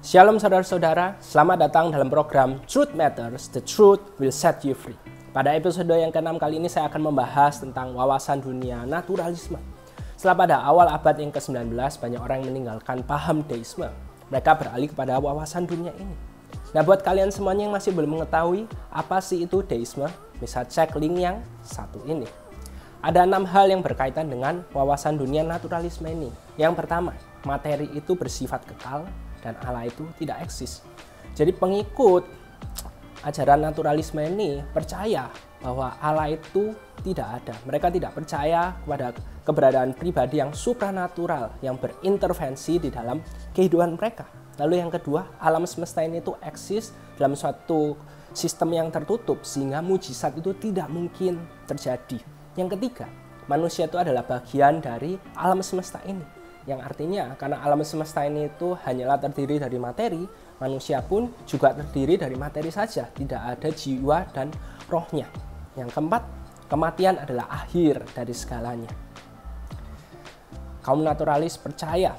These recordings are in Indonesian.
Shalom saudara-saudara, selamat datang dalam program Truth Matters, The Truth Will Set You Free. Pada episode yang ke-6 kali ini saya akan membahas tentang wawasan dunia naturalisme. Setelah pada awal abad yang ke-19, banyak orang yang meninggalkan paham deisme. Mereka beralih kepada wawasan dunia ini. Nah, buat kalian semuanya yang masih belum mengetahui apa sih itu deisme, bisa cek link yang satu ini. Ada 6 hal yang berkaitan dengan wawasan dunia naturalisme ini. Yang pertama, materi itu bersifat kekal dan Allah itu tidak eksis. Jadi pengikut ajaran naturalisme ini percaya bahwa Allah itu tidak ada. Mereka tidak percaya kepada keberadaan pribadi yang supranatural yang berintervensi di dalam kehidupan mereka. Lalu yang kedua, alam semesta ini itu eksis dalam suatu sistem yang tertutup sehingga mujizat itu tidak mungkin terjadi. Yang ketiga, manusia itu adalah bagian dari alam semesta ini. Yang artinya karena alam semesta ini itu hanyalah terdiri dari materi, manusia pun juga terdiri dari materi saja, tidak ada jiwa dan rohnya. Yang keempat, kematian adalah akhir dari segalanya. Kaum naturalis percaya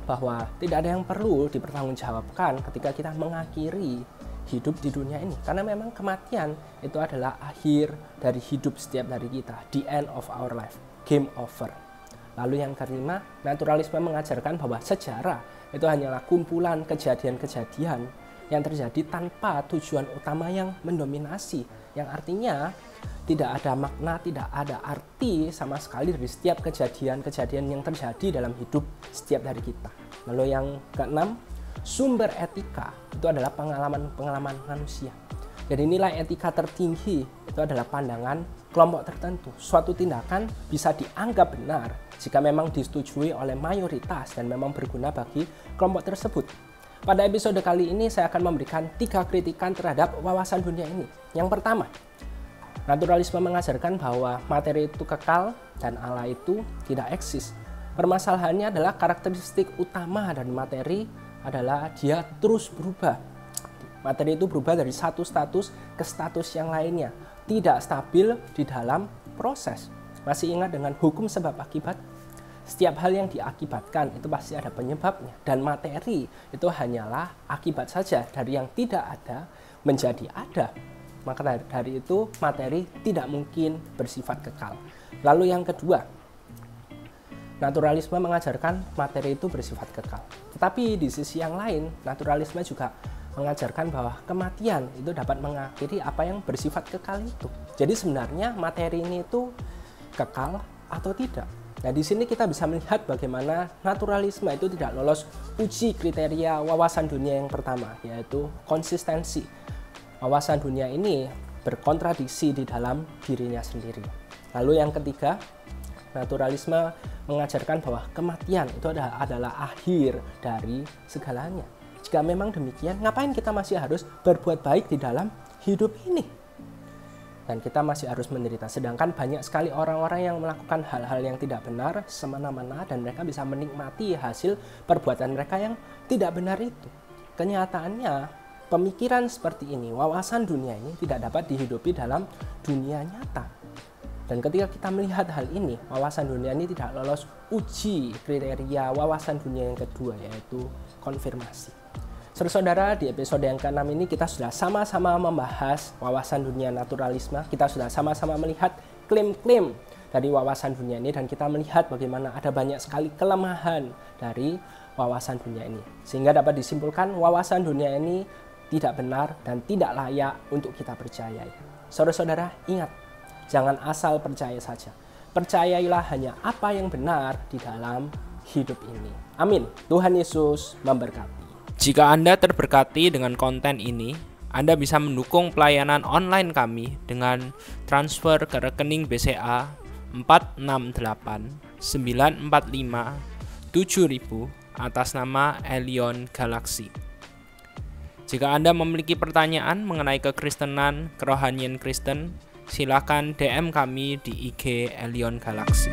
bahwa tidak ada yang perlu dipertanggungjawabkan ketika kita mengakhiri hidup di dunia ini, karena memang kematian itu adalah akhir dari hidup setiap dari kita, the end of our life, game over. Lalu yang kelima, naturalisme mengajarkan bahwa sejarah itu hanyalah kumpulan kejadian-kejadian yang terjadi tanpa tujuan utama yang mendominasi. Yang artinya tidak ada makna, tidak ada arti sama sekali dari setiap kejadian-kejadian yang terjadi dalam hidup setiap dari kita. Lalu yang keenam, sumber etika itu adalah pengalaman manusia. Jadi nilai etika tertinggi itu adalah pandangan kelompok tertentu. Suatu tindakan bisa dianggap benar jika memang disetujui oleh mayoritas dan memang berguna bagi kelompok tersebut. Pada episode kali ini saya akan memberikan 3 kritikan terhadap wawasan dunia ini. Yang pertama, naturalisme mengajarkan bahwa materi itu kekal dan Allah itu tidak eksis. Permasalahannya adalah karakteristik utama dari materi adalah dia terus berubah. Materi itu berubah dari satu status ke status yang lainnya, tidak stabil di dalam proses. Masih ingat dengan hukum sebab akibat? Setiap hal yang diakibatkan itu pasti ada penyebabnya, dan materi itu hanyalah akibat saja dari yang tidak ada menjadi ada. Maka dari itu materi tidak mungkin bersifat kekal. Lalu yang kedua, naturalisme mengajarkan materi itu bersifat kekal. Tetapi di sisi yang lain, naturalisme juga mengajarkan bahwa kematian itu dapat mengakhiri apa yang bersifat kekal itu. Jadi sebenarnya materi ini itu kekal atau tidak. Nah, di sini kita bisa melihat bagaimana naturalisme itu tidak lolos uji kriteria wawasan dunia yang pertama, yaitu konsistensi. Wawasan dunia ini berkontradiksi di dalam dirinya sendiri. Lalu yang ketiga, naturalisme mengajarkan bahwa kematian itu adalah akhir dari segalanya. Jika memang demikian, ngapain kita masih harus berbuat baik di dalam hidup ini? Dan kita masih harus menderita. Sedangkan banyak sekali orang-orang yang melakukan hal-hal yang tidak benar semena-mena dan mereka bisa menikmati hasil perbuatan mereka yang tidak benar itu. Kenyataannya, pemikiran seperti ini, wawasan dunia ini tidak dapat dihidupi dalam dunia nyata. Dan ketika kita melihat hal ini, wawasan dunia ini tidak lolos uji kriteria wawasan dunia yang kedua, yaitu konfirmasi. Saudara-saudara, di episode yang ke-6 ini kita sudah sama-sama membahas wawasan dunia naturalisme. Kita sudah sama-sama melihat klaim-klaim dari wawasan dunia ini, dan kita melihat bagaimana ada banyak sekali kelemahan dari wawasan dunia ini. Sehingga dapat disimpulkan wawasan dunia ini tidak benar dan tidak layak untuk kita percayai. Saudara-saudara, ingat, jangan asal percaya saja. Percayailah hanya apa yang benar di dalam hidup ini. Amin. Tuhan Yesus memberkati. Jika Anda terberkati dengan konten ini, Anda bisa mendukung pelayanan online kami dengan transfer ke rekening BCA 468 945 7000 atas nama Elion Galaxy. Jika Anda memiliki pertanyaan mengenai kekristenan, kerohanian Kristen, silakan DM kami di IG Elion Galaxy.